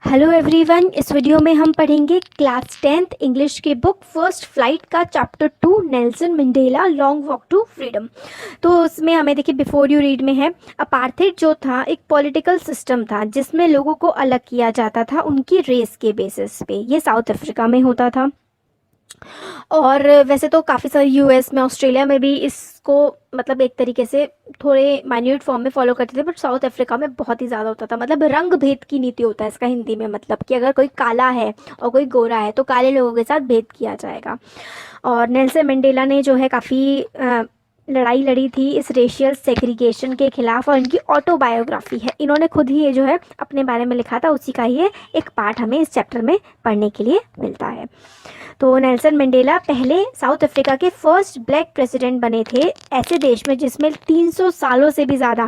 Hello everyone, इस video में हम पढ़ेंगे क्लास 10th इंग्लिश की बुक फर्स्ट फ्लाइट का chapter 2 Nelson Mandela long walk to freedom. तो उसमें हमें देखिए बिफोर यू रीड में है अपार्थाइड जो था एक पॉलिटिकल सिस्टम था जिसमें लोगों को अलग किया जाता था उनकी रेस के बेसिस पे। ये साउथ अफ्रीका में होता था और वैसे तो काफ़ी सारे यूएस में ऑस्ट्रेलिया में भी इसको मतलब एक तरीके से थोड़े माइन्यूट फॉर्म में फॉलो करते थे, बट साउथ अफ्रीका में बहुत ही ज़्यादा होता था। मतलब रंग भेद की नीति होता है इसका हिंदी में, मतलब कि अगर कोई काला है और कोई गोरा है तो काले लोगों के साथ भेद किया जाएगा। और नेल्सन मंडेला ने जो है काफ़ी लड़ाई लड़ी थी इस रेशियल सेग्रीगेशन के खिलाफ, और इनकी ऑटोबायोग्राफी है, इन्होंने खुद ही ये जो है अपने बारे में लिखा था, उसी का ही एक पार्ट हमें इस चैप्टर में पढ़ने के लिए मिलता है। तो नेल्सन मंडेला पहले साउथ अफ्रीका के फर्स्ट ब्लैक प्रेसिडेंट बने थे ऐसे देश में जिसमें 300 सालों से भी ज़्यादा,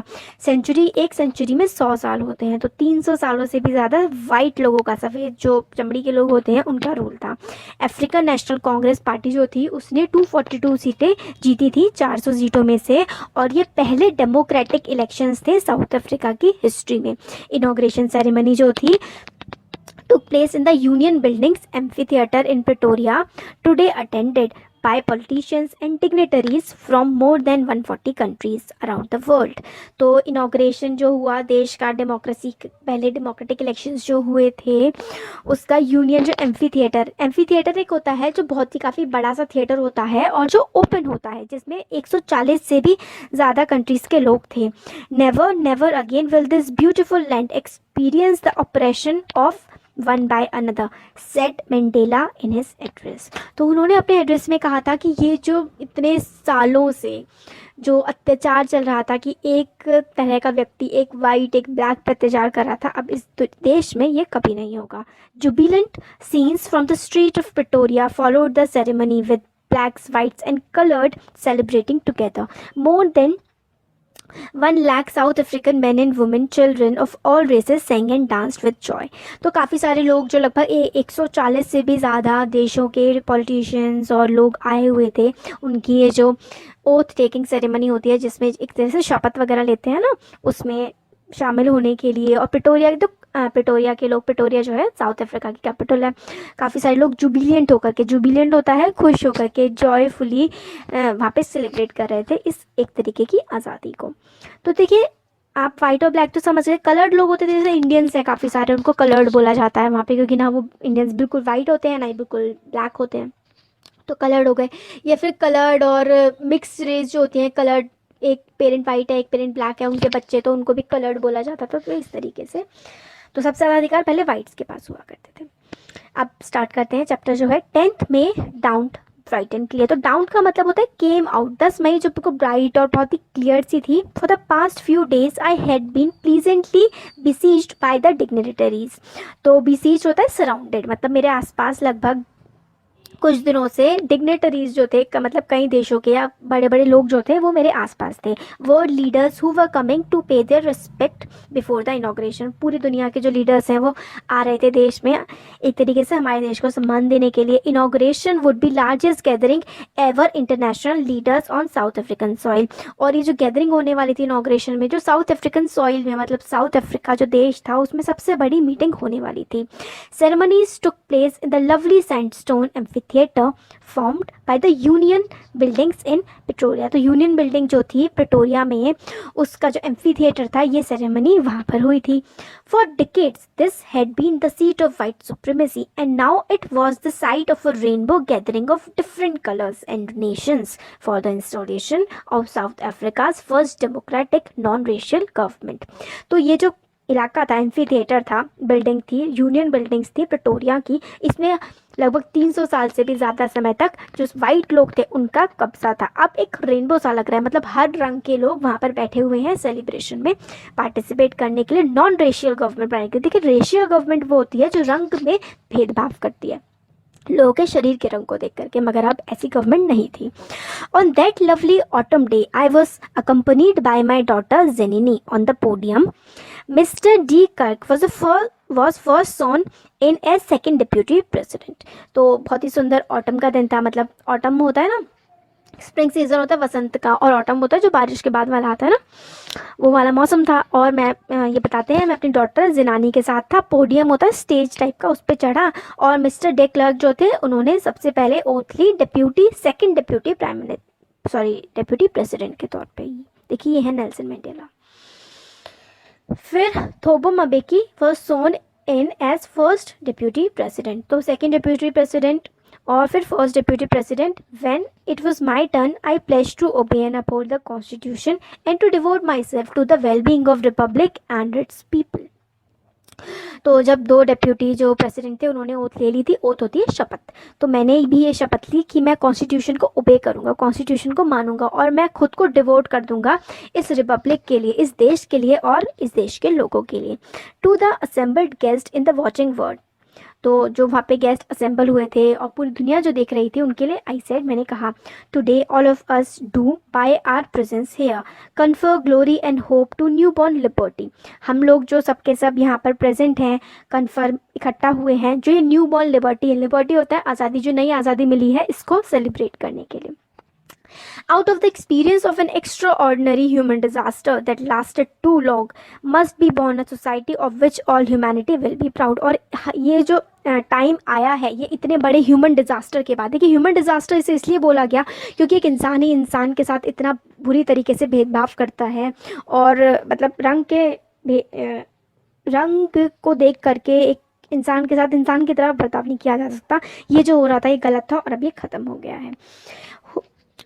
एक सेंचुरी में 100 साल होते हैं, तो 300 सालों से भी ज़्यादा वाइट लोगों का, सफ़ेद जो चमड़ी के लोग होते हैं, उनका रूल था। अफ्रीकन नेशनल कांग्रेस पार्टी जो थी उसने 242 सीटें जीती थी 400 सीटों में से, और ये पहले डेमोक्रेटिक इलेक्शंस थे साउथ अफ्रीका की हिस्ट्री में। इनॉग्रेशन सेरेमनी जो थी took place in the Union Buildings amphitheater in Pretoria, today attended by politicians and dignitaries from more than 140 countries around the world। तो इनॉग्रेशन जो हुआ देश का, डेमोक्रेसी पहले डेमोक्रेटिक इलेक्शंस जो हुए थे उसका यूनियन जो एम्फी थिएटर एक होता है जो बहुत ही काफ़ी बड़ा सा थिएटर होता है और जो ओपन होता है जिसमें 140 से भी ज़्यादा कंट्रीज़ के लोग थे। Never never again will this beautiful land experience the oppression of one by another, set Mandela in his address. तो उन्होंने अपने एड्रेस में कहा था कि ये जो इतने सालों से जो अत्याचार चल रहा था कि एक तरह का व्यक्ति, एक वाइट एक ब्लैक पर अत्याचार कर रहा था, अब इस देश में ये कभी नहीं होगा। Jubilant scenes from the street of Pretoria followed the ceremony with blacks, whites and colored celebrating together. More than 1 lakh South African men and women, children of all races sang and danced with joy। तो काफ़ी सारे लोग जो लगभग 140 से भी ज़्यादा देशों के पॉलिटिशियंस और लोग आए हुए थे, उनकी ये जो ओथ टेकिंग सेरेमनी होती है जिसमें एक तरह से शपथ वगैरह लेते हैं ना, उसमें शामिल होने के लिए। और प्रिटोरिया के लोग, प्रिटोरिया जो है साउथ अफ्रीका की कैपिटल है, काफ़ी सारे लोग जुबिलियंट होकर के, जुबिलियंट होता है खुश होकर के, जॉयफुली वहाँ पे सेलिब्रेट कर रहे थे इस एक तरीके की आज़ादी को। तो देखिए आप वाइट और ब्लैक तो समझ गए, कलर्ड लोग होते थे जैसे इंडियंस हैं काफ़ी सारे, उनको कलर्ड बोला जाता है वहाँ पे, क्योंकि ना वो इंडियंस बिल्कुल वाइट होते हैं ना ही बिल्कुल ब्लैक होते हैं, तो कलर्ड हो गए। या फिर कलर्ड और मिक्स रेस जो होती हैं, कलर्ड एक पेरेंट वाइट है एक पेरेंट ब्लैक है, उनके बच्चे, तो उनको भी कलर्ड बोला जाता था। तो इस तरीके से तो सबसे ज़्यादा अधिकार पहले वाइट्स के पास हुआ करते थे। अब स्टार्ट करते हैं चैप्टर जो है 10th में डाउन ब्राइटन के लिए। तो डाउन का मतलब होता है केम आउट। 10 मई जो बिल्कुल ब्राइट और बहुत ही क्लियर सी थी। For the past few days I had been pleasantly besieged by the dignitaries. तो बिसीज्ड होता है सराउंडेड, मतलब मेरे आसपास लगभग कुछ दिनों से डिग्नेटरीज जो थे, मतलब कई देशों के या बड़े बड़े लोग जो थे वो मेरे आसपास थे। World leaders who were coming to pay their respect before the inauguration. पूरी दुनिया के जो लीडर्स हैं वो आ रहे थे देश में एक तरीके से हमारे देश को सम्मान देने के लिए। Inauguration would be largest gathering ever international leaders on south African soil. और ये जो गैदरिंग होने वाली थी इनॉग्रेशन में, जो साउथ अफ्रीकन सॉइल में, मतलब साउथ अफ्रीका जो देश था उसमें सबसे बड़ी मीटिंग होने वाली थी। Ceremonies took place in the lovely sandstone amphitheatre formed by the Union Buildings in Pretoria। तो यूनियन बिल्डिंग जो थी प्रिटोरिया में, उसका जो एम्फी थिएटर था, ये सेरेमनी वहाँ पर हुई थी। For decades this had been the seat of white supremacy and now it was the site of a rainbow gathering of different colors and nations for the installation of South Africa's first democratic non-racial government। तो ये जो इलाका था, amphi theatre था, building थी, union buildings थी Pretoria की, इसमें लगभग 300 साल से भी ज़्यादा समय तक जो वाइट लोग थे उनका कब्जा था। अब एक रेनबो सा लग रहा है, मतलब हर रंग के लोग वहाँ पर बैठे हुए हैं सेलिब्रेशन में पार्टिसिपेट करने के लिए, नॉन रेशियल गवर्नमेंट बनाने के लिए। देखिए रेशियल गवर्नमेंट वो होती है जो रंग में भेदभाव करती है लोगों के शरीर के रंग को देख करके, मगर अब ऐसी गवर्नमेंट नहीं थी। On that lovely autumn day I was accompanied by my daughter Zenani on the podium. Mister de Klerk was first sworn in as second deputy president। तो बहुत ही सुंदर ऑटम का दिन था, मतलब ऑटम होता है ना स्प्रिंग सीजन होता है वसंत का, और ऑटम होता है जो बारिश के बाद वाला आता है ना, वो वाला मौसम था। और मैं ये बताते हैं, मैं अपनी डॉटर जिनानी के साथ था। पोडियम होता है स्टेज टाइप का, उस पर चढ़ा और मिस्टर डे क्लर्क जो थे उन्होंने सबसे पहले ओथ ली second deputy prime minister, sorry deputy president के तौर पे। देखिए ये है नेल्सन मंडेला। फिर Thabo Mbeki was sworn in as first deputy president, तो सेकंड डिप्यूटी प्रेसिडेंट और फिर first deputy president. When it was my turn I pledge to obey and uphold the constitution and to devote myself to the well being of republic and its people. तो जब दो deputy जो president थे उन्होंने oath ले ली थी, oath होती है शपथ, तो मैंने भी ये शपथ ली कि मैं कॉन्स्टिट्यूशन को ओबे करूँगा, कॉन्स्टिट्यूशन को मानूंगा और मैं खुद को डिवोट कर दूंगा इस रिपब्लिक के लिए, इस देश के लिए और इस देश के लोगों के लिए। To the assembled guest in the watching world, तो जो वहाँ पे गेस्ट असेंबल हुए थे और पूरी दुनिया जो देख रही थी उनके लिए आई सेड, मैंने कहा, today all of us do by our presence here confer glory and hope to newborn liberty. हम लोग जो सबके सब यहाँ पर प्रेजेंट हैं, कन्फर्म इकट्ठा हुए हैं, जो ये न्यू बॉर्न लिबर्टी है, लिबर्टी होता है आज़ादी, जो नई आज़ादी मिली है, इसको सेलिब्रेट करने के लिए। Out of the experience of an extraordinary human disaster that lasted too long must be born a society of which all humanity will be proud। और ये जो टाइम आया है ये इतने बड़े ह्यूमन डिज़ास्टर के बाद, देखिए ह्यूमन डिज़ास्टर इसे इसलिए बोला गया क्योंकि एक इंसान ही इंसान के साथ इतना बुरी तरीके से भेदभाव करता है, और मतलब रंग को देख करके एक इंसान के साथ इंसान की तरह बर्ताव नहीं किया जा सकता। ये जो हो रहा था ये गलत था और अब ये ख़त्म हो गया है।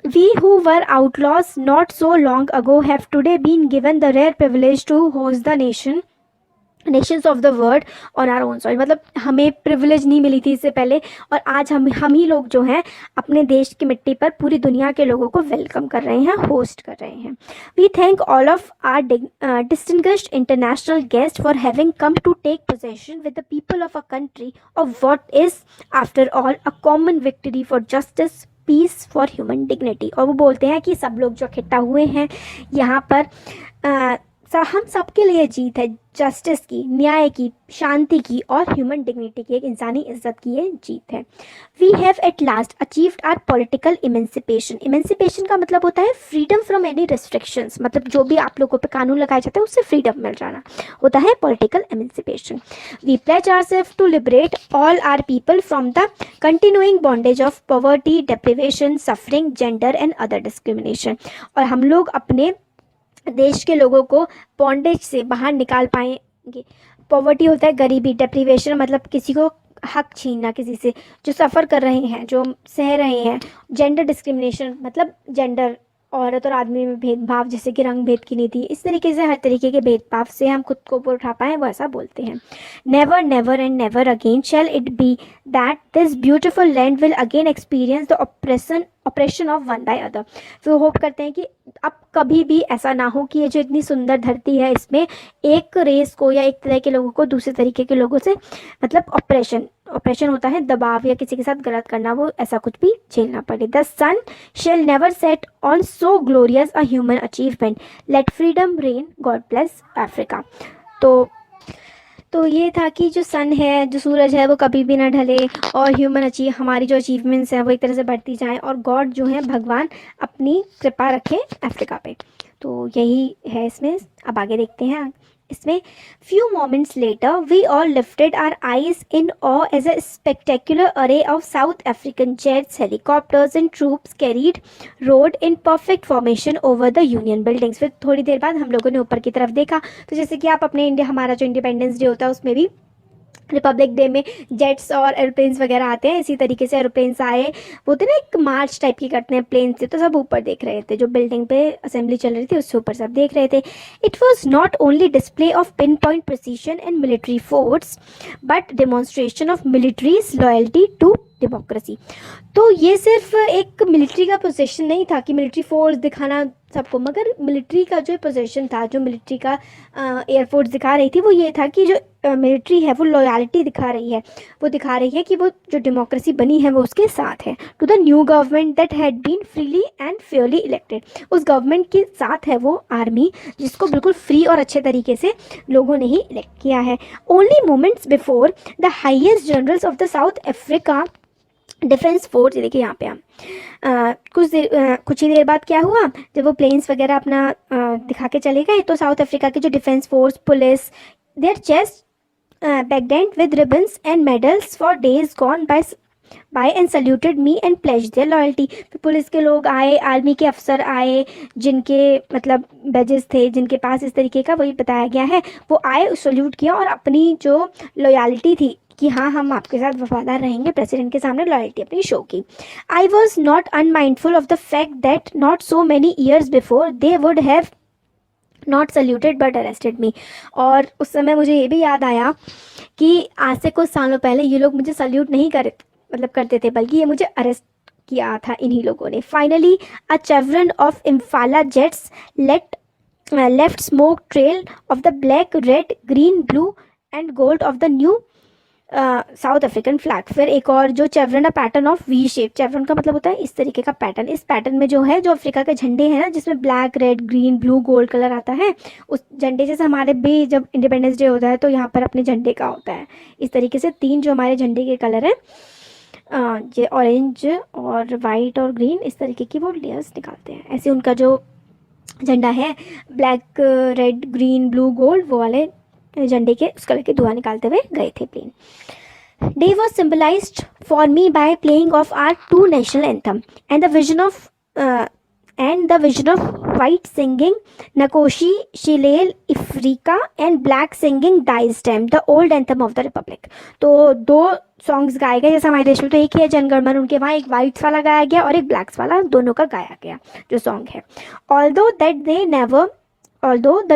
We who were outlaws not so long ago have today been given the rare privilege to host the nations of the world on our own soil। मतलब हमें प्रिविलेज नहीं मिली थी इससे पहले, और आज हम ही लोग जो हैं अपने देश की मिट्टी पर पूरी दुनिया के लोगों को वेलकम कर रहे हैं, होस्ट कर रहे हैं। We thank all of our distinguished international guest for having come to take possession with the people of a country of what is after all a common victory for justice, peace for human dignity. और वो बोलते हैं कि सब लोग जो इकट्ठा हुए हैं यहाँ पर हम सबके लिए जीत है, जस्टिस की, न्याय की, शांति की और ह्यूमन डिग्निटी की, एक इंसानी इज्जत की ये जीत है। We have at last achieved our political emancipation. Emancipation का मतलब होता है फ्रीडम फ्रॉम एनी रिस्ट्रिक्शंस, मतलब जो भी आप लोगों पे कानून लगाए जाते हैं उससे फ्रीडम मिल जाना होता है political emancipation. We pledge ourselves to liberate all our people from the continuing bondage of poverty, deprivation, suffering, gender and other discrimination. और हम लोग अपने देश के लोगों को बॉन्डेज से बाहर निकाल पाएंगे। पॉवर्टी होता है गरीबी, डेप्रिवेशन मतलब किसी को हक छीनना किसी से, जो सफ़र कर रहे हैं, जो सह रहे हैं। जेंडर डिस्क्रिमिनेशन मतलब जेंडर, औरत और आदमी में भेदभाव, जैसे कि रंग भेद की नीति, इस तरीके से हर तरीके के भेदभाव से हम खुद को ऊपर उठा पाएँ, वो ऐसा बोलते हैं। Never never and never again shall it be that this beautiful land will again experience the oppression of one by other. फिर होप करते हैं कि अब कभी भी ऐसा ना हो कि ये जो इतनी सुंदर धरती है इसमें एक रेस को या एक तरह के लोगों को दूसरे तरीके के लोगों से, मतलब ऑपरेशन होता है दबाव या किसी के साथ गलत करना, वो ऐसा कुछ भी झेलना पड़े। The sun shall never set on so glorious a human achievement, let freedom reign, God bless Africa. तो ये था कि जो सन है, जो सूरज है, वो कभी भी ना ढले और हमारी जो अचीवमेंट्स हैं वो एक तरह से बढ़ती जाएं, और गॉड जो है भगवान अपनी कृपा रखें अफ्रीका पे। तो यही है इसमें। अब आगे देखते हैं इसमें। Few moments later we all lifted our eyes in awe as a spectacular array of South African jets, helicopters and troops carriers roared in perfect formation over the Union Buildings. फिर थोड़ी देर बाद हम लोगों ने ऊपर की तरफ देखा, तो जैसे कि आप अपने हमारा जो इंडिपेंडेंस डे होता है उसमें भी रिपब्लिक डे में जेट्स और एरोप्लेन्स वगैरह आते हैं, इसी तरीके से एरोप्लेन्स आए, वो थे ना एक मार्च टाइप की करते हैं प्लेन से, तो सब ऊपर देख रहे थे, जो बिल्डिंग पे असेंबली चल रही थी उससे ऊपर सब देख रहे थे। It was not only display of pin point precision and military force but demonstration of military's loyalty to democracy. तो ये सिर्फ एक मिलिट्री का पोजीशन नहीं था कि मिलिट्री फोर्स दिखाना सबको, मगर मिलिट्री का जो पोजीशन था, जो मिलिट्री का एयरफोर्स दिखा रही थी, वो ये था कि जो मिलिट्री है वो लॉयल्टी दिखा रही है, वो दिखा रही है कि वो जो डेमोक्रेसी बनी है वो उसके साथ है। To the new government that had been freely and fairly elected, उस गवर्नमेंट के साथ है वो आर्मी जिसको बिल्कुल फ्री और अच्छे तरीके से लोगों ने ही इलेक्ट किया है। Only moments before the highest generals of the south Africa defence force, देखिए यहाँ पे हम कुछ ही देर बाद क्या हुआ, जब वो प्लेन्स वगैरह अपना दिखा के चले गए, तो साउथ अफ्रीका के जो defence force, police, their chest backed with ribbons and medals for days gone by and saluted me and pledged their loyalty। फिर पुलिस के लोग आए, आर्मी के अफसर आए, जिनके मतलब बैजेस थे, जिनके पास इस तरीके का, वही बताया गया है, वो आए, सल्यूट किया और अपनी जो लॉयल्टी थी कि हाँ हम आपके साथ वफादार रहेंगे, प्रेसिडेंट के सामने लॉयल्टी अपनी शो की। I was not unmindful of the fact that not so many years before they would have not saluted but arrested me. और उस समय मुझे ये भी याद आया कि आज से कुछ सालों पहले ये लोग मुझे सल्यूट नहीं करते थे, बल्कि ये मुझे अरेस्ट किया था इन्हीं लोगों ने। Finally a chevron of Impala jets left smoke trail of the black, red, green, blue and gold of the new South African flag. फिर एक और जो chevron, pattern of V shape, chevron का मतलब होता है इस तरीके का पैटर्न। इस पैटर्न में जो है, जो अफ्रीका के झंडे हैं ना, जिसमें black, red, green, blue, gold colour आता है, उस झंडे जैसे हमारे भी जब इंडिपेंडेंस डे होता है तो यहाँ पर अपने झंडे का होता है इस तरीके से 3 जो हमारे झंडे के कलर हैं, ये ऑरेंज और वाइट और ग्रीन, इस तरीके की वो लेयर्स निकालते हैं। ऐसे उनका जो झंडा है, black, red, green, blue, gold, वो वाले झंडे के उस कलर के धुआं निकालते हुए गए थे plane. Day was symbolized for me by playing of our 2 national anthem and the vision of white singing Nakoshi Shilel Ifrika and black singing Dies Dem, the old anthem of the republic। तो 2 songs गाए गए, जैसे हमारे देश में तो एक ही है जनगणमन, उनके वहाँ एक वाइट्स वाला गाया गया और एक ब्लैक्स वाला, दोनों का गाया गया जो सॉन्ग है। Although the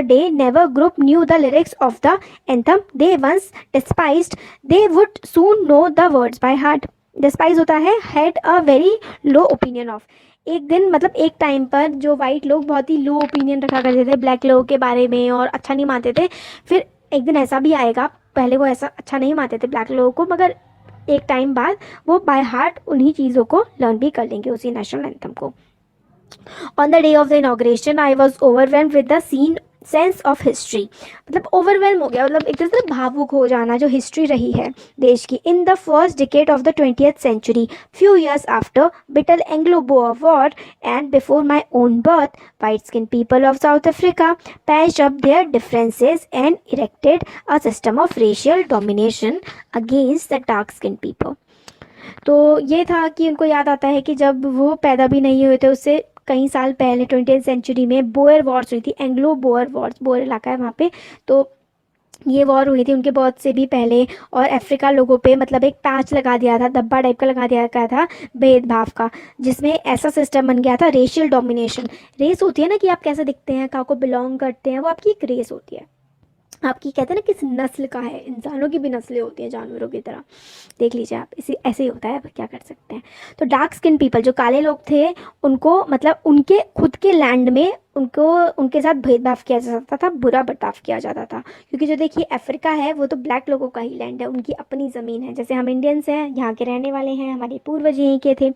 day never group knew the lyrics of the anthem they once despised, they would soon know the words by heart। despise होता है had a very low opinion of। एक दिन मतलब एक टाइम पर जो white लोग बहुत ही लो ओपिनियन रखा करते थे ब्लैक लोगों के बारे में और अच्छा नहीं मानते थे, फिर एक दिन ऐसा भी आएगा, पहले वो ऐसा अच्छा नहीं मानते थे ब्लैक लोगों को, मगर एक टाइम बाद वो बाय हार्ट उन्हीं चीज़ों को लर्न भी कर लेंगे, उसी नेशनल एंथम को। On the day of the inauguration, I was overwhelmed with the sense of history. मतलब ओवरवेलम हो गया, मतलब एक तरह से भावुक हो जाना, जो हिस्ट्री रही है देश की। In the first decade of the 20th century, few years after bitter Anglo-Boer war and before my own birth, white-skinned people of South Africa patched up their differences and erected a system of racial domination against the dark-skinned people। तो ये था कि उनको याद आता है कि जब वो पैदा भी नहीं हुए थे उससे कई साल पहले 20th सेंचुरी में बोअर वॉर्स हुई थी, एंग्लो बोअर वॉर्स, बोअर इलाका है वहाँ पे, तो ये वॉर हुई थी उनके बर्थ से भी पहले। और अफ्रीका लोगों पे मतलब एक पैच लगा दिया था, धब्बा टाइप का लगा दिया गया था भेदभाव का, जिसमें ऐसा सिस्टम बन गया था रेशियल डोमिनेशन। रेस होती है ना कि आप कैसे दिखते हैं, कहाँ को बिलोंग करते हैं, वो आपकी एक रेस होती है, आपकी कहते हैं ना किस नस्ल का है। इंसानों की भी नस्लें होती हैं जानवरों की तरह, देख लीजिए आप, इसी ऐसे ही होता है, क्या कर सकते हैं। तो डार्क स्किन पीपल जो काले लोग थे, उनको मतलब उनके खुद के लैंड में उनको उनके साथ भेदभाव किया जाता था, बुरा बर्ताव किया जाता था, क्योंकि जो देखिए अफ्रीका है वो तो ब्लैक लोगों का ही लैंड है, उनकी अपनी ज़मीन है। जैसे हम इंडियंस हैं, यहाँ के रहने वाले हैं, हमारे पूर्वज यहीं के थे,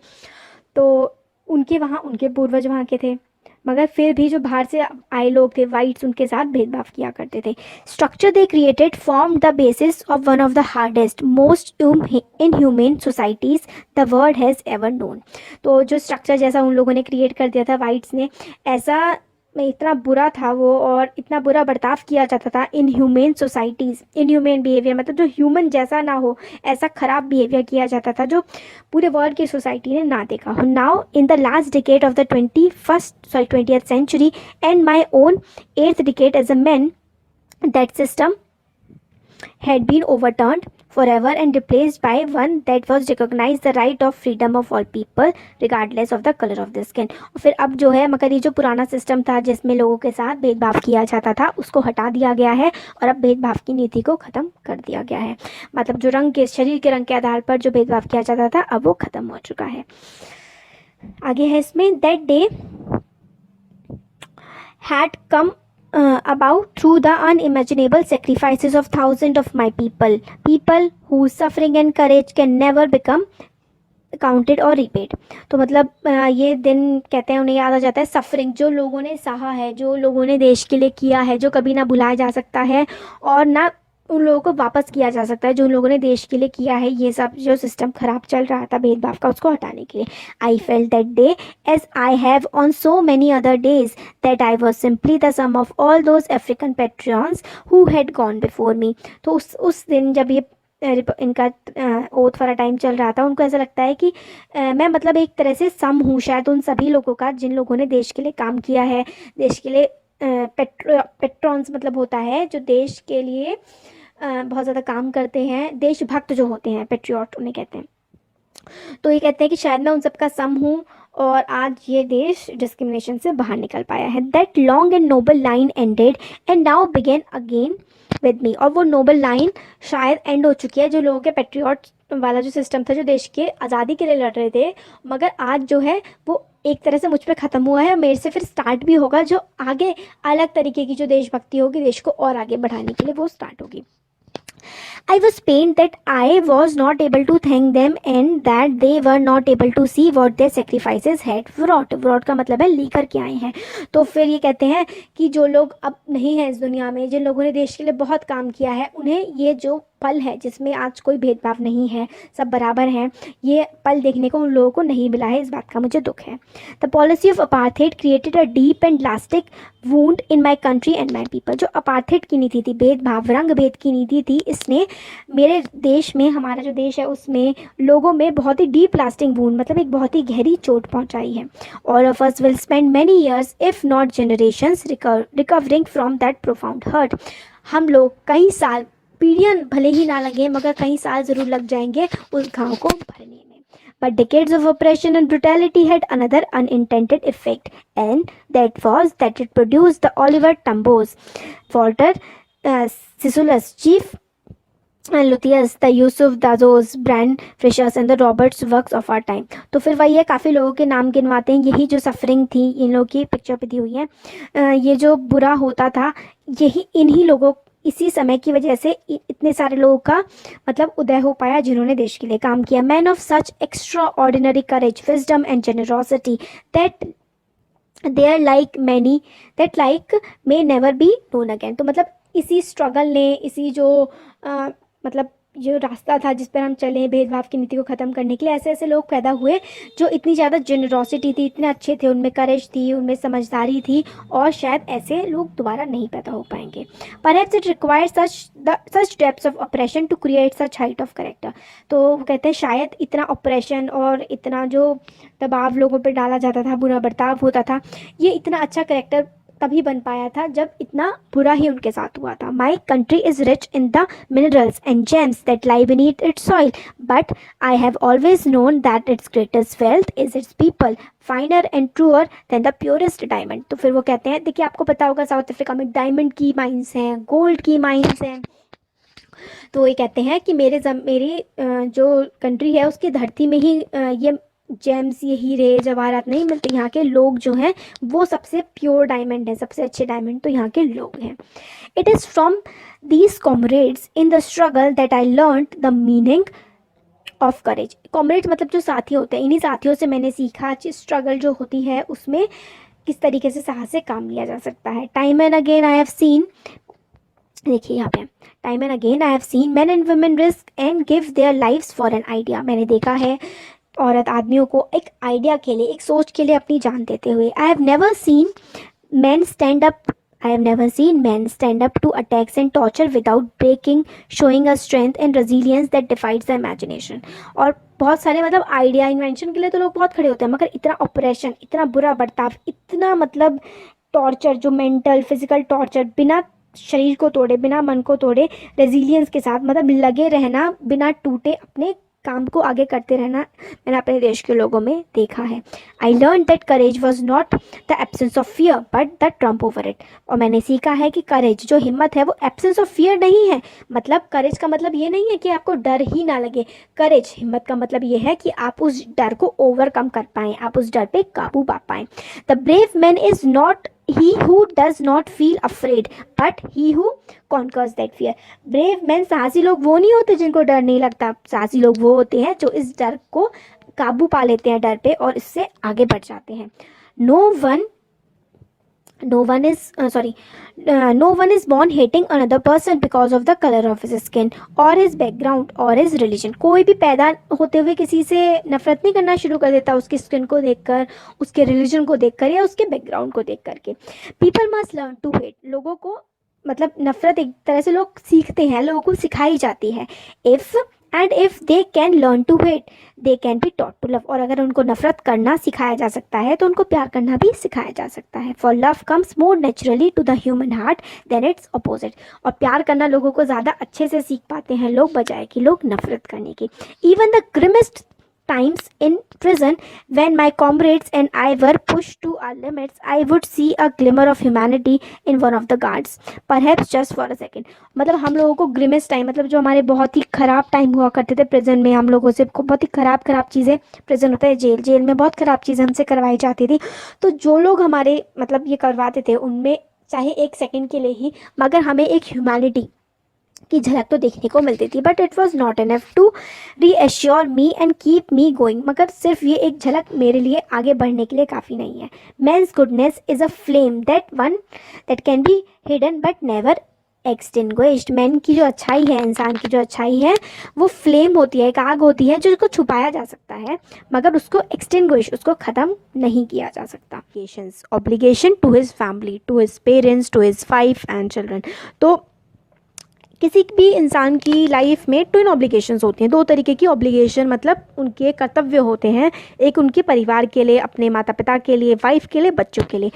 तो उनके वहाँ उनके पूर्वज वहाँ के थे, मगर फिर भी जो बाहर से आए लोग थे वाइट्स, उनके साथ भेदभाव किया करते थे। Structure they created form the basis of one of the hardest most inhuman societies the world has ever known. तो जो स्ट्रक्चर जैसा उन लोगों ने क्रिएट कर दिया था वाइट्स ने, ऐसा इतना बुरा था वो, और इतना बुरा बर्ताव किया जाता था। इनह्यूमन सोसाइटीज़, इनह्यूमन बिहेवियर मतलब जो ह्यूमन जैसा ना हो, ऐसा ख़राब बिहेवियर किया जाता था जो पूरे वर्ल्ड की सोसाइटी ने ना देखा हो। Now in the last decade of the 20th century and my own 8th decade as a man, that system had been overturned forever and replaced by one that was recognized the right of freedom of all people regardless of the color of their skin। और फिर अब जो है, मगर ये जो पुराना system था जिसमें लोगों के साथ भेदभाव किया जाता था, उसको हटा दिया गया है और अब भेदभाव की नीति को ख़त्म कर दिया गया है। मतलब जो रंग के, शरीर के रंग के आधार पर जो भेदभाव किया जाता था, अब वो ख़त्म हो चुका है। आगे है इसमें, that day had come about through the unimaginable sacrifices of thousands of my people whose suffering and courage can never become counted और रिपेड। तो मतलब ये दिन कहते हैं उन्हें याद आ जाता है सफरिंग, जो लोगों ने सहा है, जो लोगों ने देश के लिए किया है, जो कभी ना भुलाया जा सकता है और ना उन लोगों को वापस किया जा सकता है जो उन लोगों ने देश के लिए किया है, ये सब जो सिस्टम खराब चल रहा था भेदभाव का, उसको हटाने के लिए। I felt that day as I have on so many other days that I was simply the sum of all those African patriots who had gone before me. तो उस दिन जब ये इनका ओथ वाला टाइम चल रहा था, उनको ऐसा लगता है कि मैं मतलब एक तरह से सम हूँ शायद उन सभी लोगों का जिन लोगों ने देश के लिए काम किया है, देश के लिए पेट्रॉन्स मतलब होता है जो देश के लिए बहुत ज़्यादा काम करते हैं, देशभक्त जो होते हैं, पेट्रियट उन्हें कहते हैं। तो ये कहते हैं कि शायद मैं उन सबका सम हूँ और आज ये देश डिस्क्रिमिनेशन से बाहर निकल पाया है। That long and noble line ended and now began again with me. और वो नोबल लाइन शायद एंड हो चुकी है, जो लोगों के पेट्रियट वाला जो सिस्टम था, जो देश के आज़ादी के लिए लड़ रहे थे, मगर आज जो है वो एक तरह से मुझ पे ख़त्म हुआ है, मेरे से फिर स्टार्ट भी होगा, जो आगे अलग तरीके की जो देशभक्ति होगी देश को और आगे बढ़ाने के लिए, वो स्टार्ट होगी। I was pained that I was not able to thank them and that they were not able to see what their sacrifices had wrought. Wrought का मतलब है लेकर के आए हैं। तो फिर ये कहते हैं कि जो लोग अब नहीं हैं इस दुनिया में, जिन लोगों ने देश के लिए बहुत काम किया है, उन्हें ये जो पल है जिसमें आज कोई भेदभाव नहीं है, सब बराबर हैं, ये पल देखने को उन लोगों को नहीं मिला है। इस बात का मुझे दुख है। The policy of apartheid created a deep and lasting wound in my country and my people. जो अपार्थेड की नीति थी, भेदभाव रंग भेद की नीति थी, इसने मेरे देश में, हमारा जो देश है उसमें लोगों में बहुत ही डीप लास्टिंग वूंड मतलब एक बहुत ही गहरी चोट पहुंचाई है। All of us will spend many years if not generations recovering from that profound hurt. हम लोग कई साल, पीढ़ियाँ भले ही ना लगे मगर कई साल ज़रूर लग जाएंगे उस घाव को भरने में। But decades of oppression and brutality had another unintended effect, and that was that it produced the Oliver Tambo's, Walter Sissulus, Chief Luthiers, the Yusuf Dazo's, Brand Fishers and the Roberts works of our time। तो फिर वही है, काफ़ी लोगों के नाम गिनवाते हैं। यही जो सफरिंग थी, इन लोगों की पिक्चर पे दी हुई है, ये जो बुरा होता था, यही इन्हीं लोगों, इसी समय की वजह से इतने सारे लोगों का मतलब उदय हो पाया जिन्होंने देश के लिए काम किया। Man of such extraordinary courage, wisdom and generosity that their like many that like may never be known again. तो मतलब इसी स्ट्रगल ने, इसी जो मतलब जो रास्ता था जिस पर हम चले भेदभाव की नीति को ख़त्म करने के लिए, ऐसे ऐसे लोग पैदा हुए जो इतनी ज़्यादा जेनरोसिटी थी, इतने अच्छे थे, उनमें करेज थी, उनमें समझदारी थी, और शायद ऐसे लोग दोबारा नहीं पैदा हो पाएंगे। Perhaps it requires such depths of oppression to create such height of character. तो वो कहते हैं शायद इतना ऑपरेशन और इतना जो दबाव लोगों पर डाला जाता था, बुरा बर्ताव होता था, ये इतना अच्छा करेक्टर तभी बन पाया था जब इतना बुरा ही उनके साथ हुआ था। My country is rich in the minerals and gems that lie beneath its soil, but I have always known that its greatest wealth is its people, finer and truer than the purest diamond. तो फिर वो कहते हैं, देखिए आपको पता होगा South Africa में डायमंड की माइंस हैं, गोल्ड की माइंस हैं। तो ये कहते हैं कि मेरी जो कंट्री है उसकी धरती में ही ये जेम्स, ये हीरे जवाहरात नहीं मिलते। यहाँ के लोग जो हैं वो सबसे प्योर डायमंड है, सबसे अच्छे डायमंड तो यहाँ के लोग हैं। It is from these comrades in the struggle that I learn the meaning of courage. Comrades मतलब जो साथी होते हैं, इन्हीं साथियों से मैंने सीखा कि स्ट्रगल जो होती है उसमें किस तरीके से साहस से काम लिया जा सकता है। Time and again I have seen, देखिए यहाँ पे, time and again I have seen man and women risk and give their lives for an idea. मैंने देखा है औरत आदमियों को एक आइडिया के लिए, एक सोच के लिए अपनी जान देते हुए। I have never seen man stand up to attacks and torture without breaking, showing a strength and resilience that defies the imagination. और बहुत सारे मतलब आइडिया, इन्वेंशन के लिए तो लोग बहुत खड़े होते हैं, मगर इतना ऑपरेशन, इतना बुरा बर्ताव, इतना मतलब टॉर्चर, जो मेंटल फिजिकल टॉर्चर, बिना शरीर को तोड़े, बिना मन को तोड़े, रेजिलियंस के साथ मतलब लगे रहना, बिना टूटे अपने काम को आगे करते रहना, मैंने अपने देश के लोगों में देखा है। I learn that courage was not the absence of fear but the Trump over it. और मैंने सीखा है कि करेज, जो हिम्मत है, वो एब्सेंस ऑफ फियर नहीं है। मतलब करेज का मतलब ये नहीं है कि आपको डर ही ना लगे। करेज, हिम्मत का मतलब ये है कि आप उस डर को ओवरकम कर पाएँ, आप उस डर पे काबू पा पाएँ। The brave man is not he who does not feel afraid but he who conquers that fear। brave men, साहसी लोग वो नहीं होते जिनको डर नहीं लगता। साहसी लोग वो होते हैं जो इस डर को काबू पा लेते हैं, डर पे, और इससे आगे बढ़ जाते हैं। no one no one is no one is born hating another person because of the color of his skin or his background or his religion. कोई भी पैदा होते हुए किसी से नफरत नहीं करना शुरू कर देता उसकी स्किन को देखकर, उसके रिलीजन को देखकर या उसके बैकग्राउंड को देख करके. People must learn to hate. लोगों को मतलब नफरत एक तरह से लोग सीखते हैं, लोगों को सिखाई जाती है. If they can learn to hate they can be taught to love. और अगर उनको नफरत करना सिखाया जा सकता है तो उनको प्यार करना भी सिखाया जा सकता है. For love comes more naturally to the human heart than its opposite. और प्यार करना लोगों को ज़्यादा अच्छे से सीख पाते हैं लोग बजाय कि लोग नफरत करने की. Even the grimmest times in prison when my comrades and I were pushed to our limits, I would see a glimmer of humanity in one of the guards, perhaps just for a second. मतलब हम लोगों को ग्रिमेस्ट time मतलब जो हमारे बहुत ही ख़राब time हुआ करते थे प्रिजन में, हम लोगों से बहुत ही ख़राब चीज़ें, प्रिजन होता है जेल में बहुत ख़राब चीज़ें हमसे करवाई जाती थी. तो जो लोग हमारे मतलब ये करवाते थे उनमें चाहे एक सेकेंड के लिए ही मगर हमें एक ह्यूमैनिटी की झलक तो देखने को मिलती थी. But it was not enough to reassure me and keep me going. मगर सिर्फ ये एक झलक मेरे लिए आगे बढ़ने के लिए काफ़ी नहीं है. Man's goodness is a flame that can be hidden but never extinguished. Man की जो अच्छाई है, इंसान की जो अच्छाई है वो फ्लेम होती है, एक आग होती है जिसको छुपाया जा सकता है मगर उसको एक्सटिंग्विश, उसको ख़त्म नहीं किया जा सकता. Obligation to his family, to his parents, to his wife and children. तो किसी भी इंसान की लाइफ में ट्विन ऑब्लिगेशंस होती हैं. दो तरीके की ऑब्लिगेशन मतलब उनके कर्तव्य होते हैं. एक उनके परिवार के लिए, अपने माता पिता के लिए, वाइफ के लिए, बच्चों के लिए.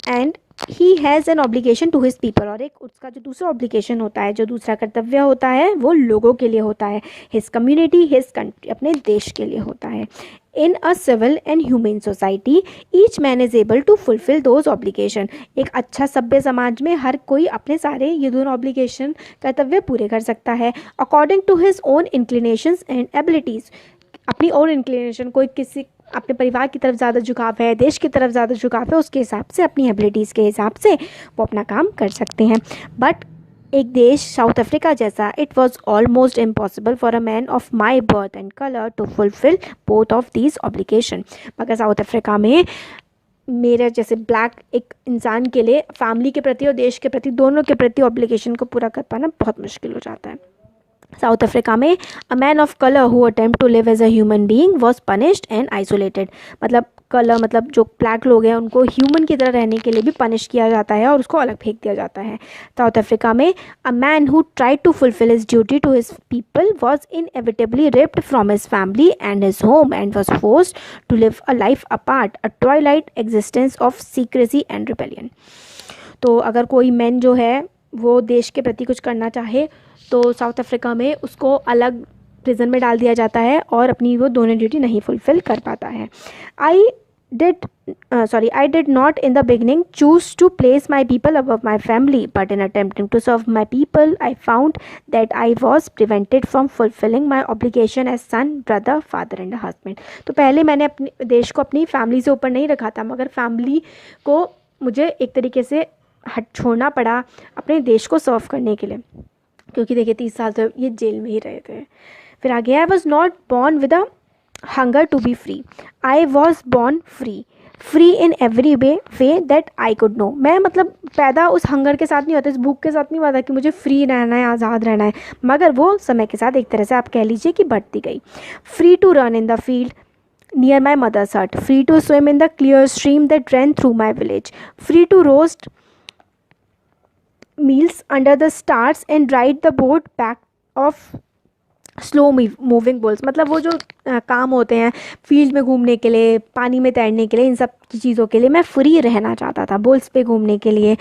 And he has an obligation to his people. और एक उसका जो दूसरा ऑब्लिगेशन होता है, जो दूसरा कर्तव्य होता है वो लोगों के लिए होता है. हिज कम्युनिटी, हिज कंट्री, अपने देश के लिए होता है. In a civil and human society each man is able to fulfil those obligation. एक अच्छा सभ्य समाज में हर कोई अपने सारे ये दोनों ऑब्लिगेशन कर्तव्य पूरे कर सकता है. According to his own inclinations and abilities. अपनी ओन इंक्लिनेशन, कोई किसी अपने परिवार की तरफ ज़्यादा झुकाव है, देश की तरफ ज़्यादा झुकाव है, उसके हिसाब से अपनी एबिलिटीज़ के हिसाब से वो अपना काम कर सकते हैं. बट एक देश साउथ अफ्रीका जैसा, it was almost impossible for a man of my birth and colour to fulfil both of these obligation. मगर साउथ अफ्रीका में मेरे जैसे ब्लैक एक इंसान के लिए फैमिली के प्रति और देश के प्रति, दोनों के प्रति ऑब्लिगेशन को पूरा कर पाना बहुत मुश्किल हो जाता है. साउथ अफ्रीका में a man of colour who attempt to live as a human being was punished and isolated. मतलब कलर मतलब जो ब्लैक लोग हैं उनको ह्यूमन की तरह रहने के लिए भी पनिश किया जाता है और उसको अलग फेंक दिया जाता है. साउथ अफ्रीका में a man who tried to fulfil his duty to his people was inevitably ripped from his family and his home and was forced to live a life apart, a twilight existence of secrecy and rebellion. तो अगर कोई man जो है वो देश के प्रति कुछ करना चाहे तो साउथ अफ्रीका में उसको अलग प्रिजन में डाल दिया जाता है और अपनी वो दोनों ड्यूटी नहीं फुलफिल कर पाता है. I did not in the beginning choose to place my people above my family, but in attempting to serve my people, I found that I was prevented from fulfilling my obligation as son, brother, father and husband. तो पहले मैंने अपने देश को अपनी family से ऊपर नहीं रखा था, मगर फैमिली को मुझे एक तरीके से हट छोड़ना पड़ा अपने देश को सर्व करने के लिए, क्योंकि देखिए 30 साल तो ये जेल में ही रहे थे. फिर आगे, I was not born with a hunger to be free, I was born free in every way that I could know. मैं मतलब पैदा उस हंगर के साथ नहीं होता, इस भूख के साथ नहीं होता कि मुझे फ्री रहना है, आज़ाद रहना है, मगर वो समय के साथ एक तरह से आप कह लीजिए कि बढ़ती गई. Free to run in the field near my mother's hut, free to swim in the clear stream that ran through my village, free to roast meals under the stars and ride the boat back of slow moving bulls. मतलब वो जो काम होते हैं field में घूमने के लिए, पानी में तैरने के लिए, इन सब चीज़ों के लिए मैं फ्री रहना चाहता था, बुल्स पे घूमने के लिए.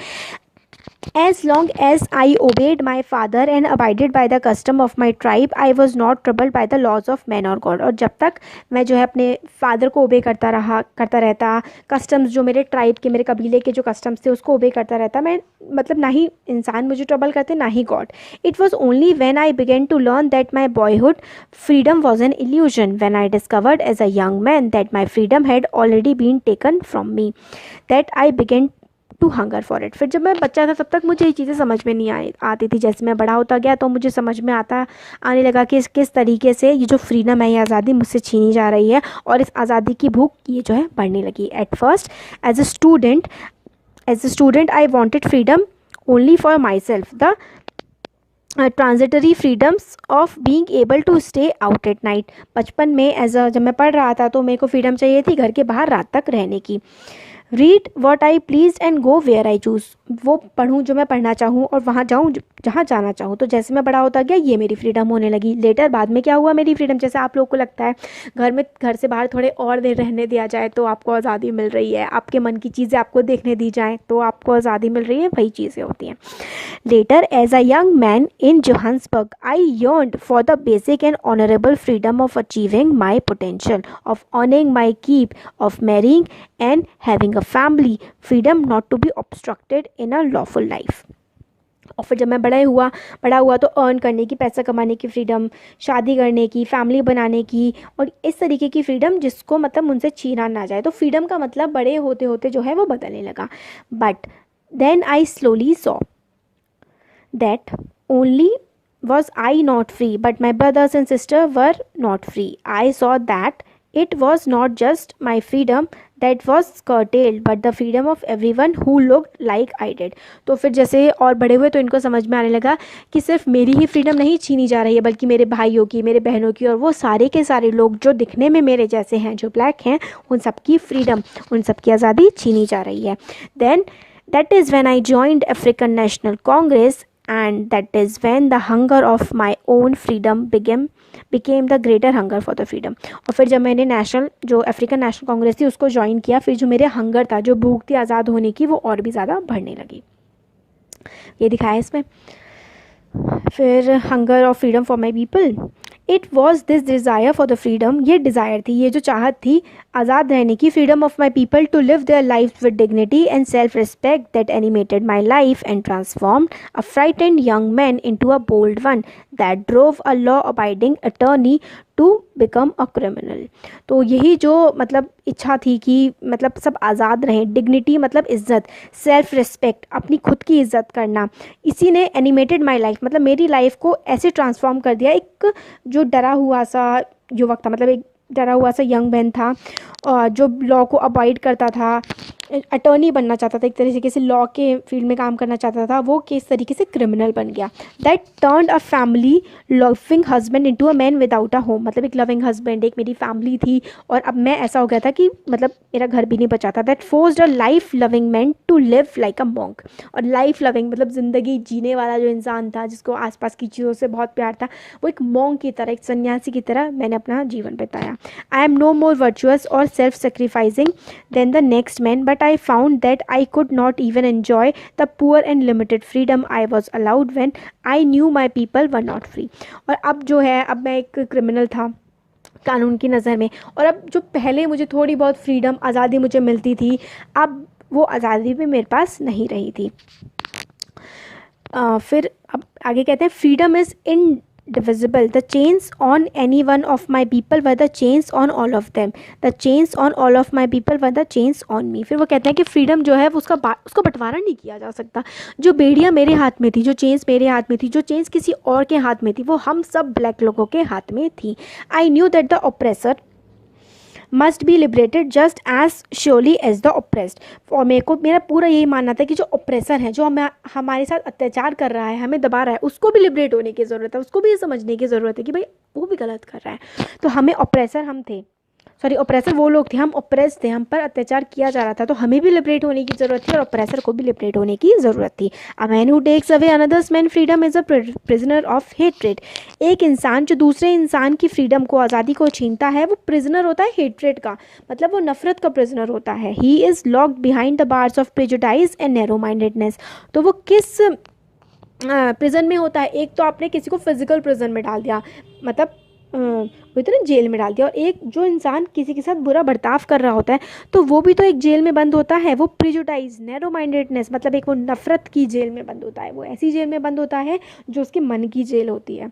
As long as I obeyed my father and abided by the custom of my tribe, I was not troubled by the laws of man or God. और जब तक मैं जो है अपने फादर को ओबे करता रहता, कस्टम्स जो मेरे ट्राइब के, मेरे कबीले के जो कस्टम्स थे उसको ओबे करता रहता, मैं मतलब ना ही इंसान मुझे ट्रबल करते ना ही God. It was only when I began to learn that my boyhood freedom was an illusion, when I discovered as a young man that my freedom had already been taken from me, that I began to hunger for it. फिर जब मैं बच्चा था तब तक मुझे ये चीज़ें समझ में नहीं आती थी। जैसे मैं बड़ा होता गया तो मुझे समझ में आने लगा कि किस तरीके से ये जो फ्रीडम है, ये आज़ादी मुझसे छीनी जा रही है, और इस आज़ादी की भूख ये जो है बढ़ने लगी। At first as a student I wanted freedom only for myself, the transitory freedoms of being able to stay out at night. बचपन में जब मैं पढ़ रहा था तो मेरे को फ्रीडम चाहिए थी घर के बाहर रात तक रहने की। Read what I please and go where I choose, वो पढ़ूँ जो मैं पढ़ना चाहूँ और वहाँ जाऊँ जहाँ जाना चाहूँ। तो जैसे मैं बड़ा होता गया ये मेरी फ्रीडम होने लगी। लेटर बाद में क्या हुआ, मेरी फ्रीडम, जैसे आप लोग को लगता है घर से बाहर थोड़े और देर रहने दिया जाए तो आपको आज़ादी मिल रही है, आपके मन की चीज़ें आपको देखने दी जाए तो आपको आज़ादी मिल रही है, वही चीज़ें होती हैं। Later as a young man in Johannesburg I yearned for the basic and honorable freedom of achieving my potential, of owning my keep, of marrying and having a family, freedom not to be obstructed in a lawful life। और फिर जब मैं बड़ा हुआ तो earn करने की, पैसा कमाने की फ्रीडम, शादी करने की, फैमिली बनाने की, और इस तरीके की फ्रीडम जिसको मतलब मुझसे छीना ना जाए। तो फ्रीडम का मतलब बड़े होते होते जो है वो बदलने लगा। But then I slowly saw that only was I not free, but my brothers and sisters were not free. I saw that it was not just my freedom that was curtailed, but the freedom of everyone who looked like I did। तो फिर जैसे और बड़े हुए तो इनको समझ में आने लगा कि सिर्फ मेरी ही फ्रीडम नहीं छीनी जा रही है, बल्कि मेरे भाइयों की, मेरे बहनों की, और वो सारे के सारे लोग जो दिखने में मेरे जैसे हैं, जो ब्लैक हैं, उन सबकी फ्रीडम, उन सबकी आज़ादी छीनी जा रही है। Then that is when I joined African National Congress, and that is when the hunger of my own freedom became the greater hunger for the freedom। और फिर जब मैंने जो अफ्रीकन नेशनल कांग्रेस थी उसको ज्वाइन किया, फिर जो मेरे हंगर था, जो भूख थी आज़ाद होने की, वो और भी ज़्यादा बढ़ने लगी। ये दिखाया इसमें। फिर hunger of freedom for my people, it was this desire for the freedom, ये डिज़ायर थी, ये जो चाहत थी आज़ाद रहने की, freedom of my people to live their life with dignity and self respect, that animated my life and transformed a frightened young man into a bold one, that drove a law abiding attorney to become a criminal. तो यही जो मतलब इच्छा थी कि मतलब सब आज़ाद रहें, डिग्निटी मतलब इज़्ज़त, सेल्फ रिस्पेक्ट, अपनी खुद की इज़्ज़त करना, इसी ने एनिमेटेड माई लाइफ मतलब मेरी लाइफ को ऐसे ट्रांसफॉर्म कर दिया। एक जो डरा हुआ सा युवक था, मतलब एक डरा हुआ सा यंग मैन था, जो लॉ को अवॉइड करता था, अटर्नी बनना चाहता था, एक तरीके से लॉ के फील्ड में काम करना चाहता था, वो किस तरीके से क्रिमिनल बन गया। That turned a family loving husband into a man without a home, मतलब एक लविंग हस्बैंड, एक मेरी फैमिली थी, और अब मैं ऐसा हो गया था कि मतलब मेरा घर भी नहीं बचा था। That forced a life loving man to live like a monk, और लाइफ लविंग मतलब ज़िंदगी जीने वाला जो इंसान था, जिसको आसपास की चीज़ों से बहुत प्यार था, वो एक मॉन्क की तरह, एक सन्यासी की तरह मैंने अपना जीवन बिताया। I am no more virtuous or self sacrificing than the next man, but I found that I could not even enjoy the poor and limited freedom I was allowed when I knew my people were not free। और अब जो है, अब मैं एक criminal था कानून की नज़र में, और अब जो पहले मुझे थोड़ी बहुत फ्रीडम, आज़ादी मुझे मिलती थी, अब वो आज़ादी भी मेरे पास नहीं रही थी। फिर अब आगे कहते हैं, freedom is indivisible, the chains on any one of my people were the chains on all of them, the chains on all of my people were the chains on me। फिर वो कहते हैं कि फ्रीडम जो है वो उसका बंटवारा नहीं किया जा सकता। जो बेड़ियाँ मेरे हाथ में थी, जो चेन्स मेरे हाथ में थी, जो चेन्स किसी और के हाथ में थी, वो हम सब ब्लैक लोगों के हाथ में थी। I knew that the oppressor must be liberated just as surely as the oppressed. और मेरा पूरा यही मानना था कि जो ऑप्रेसर है, जो हमारे साथ अत्याचार कर रहा है, हमें दबा रहा है, उसको भी लिबरेट होने की ज़रूरत है, उसको भी ये समझने की ज़रूरत है कि भाई वो भी गलत कर रहा है। तो हमें ऑप्रेसर वो लोग थे, हम ऑप्रेस थे, हम पर अत्याचार किया जा रहा था, तो हमें भी लिबरेट होने की ज़रूरत थी और ऑप्रेसर को भी लिबरेट होने की ज़रूरत थी। A man who takes away another's man freedom is a prisoner of hatred. एक इंसान जो दूसरे इंसान की फ्रीडम को, आज़ादी को छीनता है, वो प्रिजनर होता है हेट्रेड का, मतलब वो नफरत का प्रिजनर होता है। He is locked behind the bars of prejudice and narrow mindedness. तो वो किस प्रिजन में होता है? एक तो आपने किसी को फिजिकल प्रिजन में डाल दिया, मतलब वो तो ना जेल में डाल दिया, और एक जो इंसान किसी के साथ बुरा बर्ताव कर रहा होता है तो वो भी तो एक जेल में बंद होता है। वो प्रिजुडाइज, नैरो माइंडेडनेस, मतलब एक वो नफरत की जेल में बंद होता है, वो ऐसी जेल में बंद होता है जो उसके मन की जेल होती है।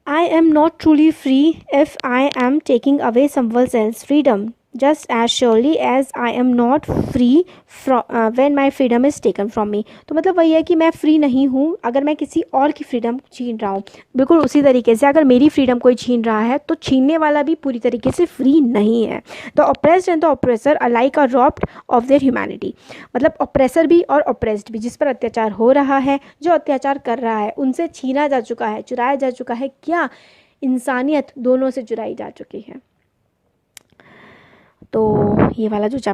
I am not truly free if I am taking away someone else's freedom, just as surely as I am not free when my freedom is taken from me. तो मतलब वही है कि मैं फ्री नहीं हूँ अगर मैं किसी और की फ्रीडम छीन रहा हूँ। बिल्कुल उसी तरीके से अगर मेरी फ्रीडम कोई छीन रहा है तो छीनने वाला भी पूरी तरीके से फ्री नहीं है। The oppressed and the oppressor alike are robbed of their humanity. मतलब ऑप्रेसर भी और ऑप्रेस्ड भी, जिस पर अत्याचार हो रहा है, जो अत्याचार कर रहा है, उनसे छीना जा चुका है, चुराया जा चुका है, क्या इंसानियत दोनों से चुराई जा चुकी है। तो ये वाला जो चैप्टर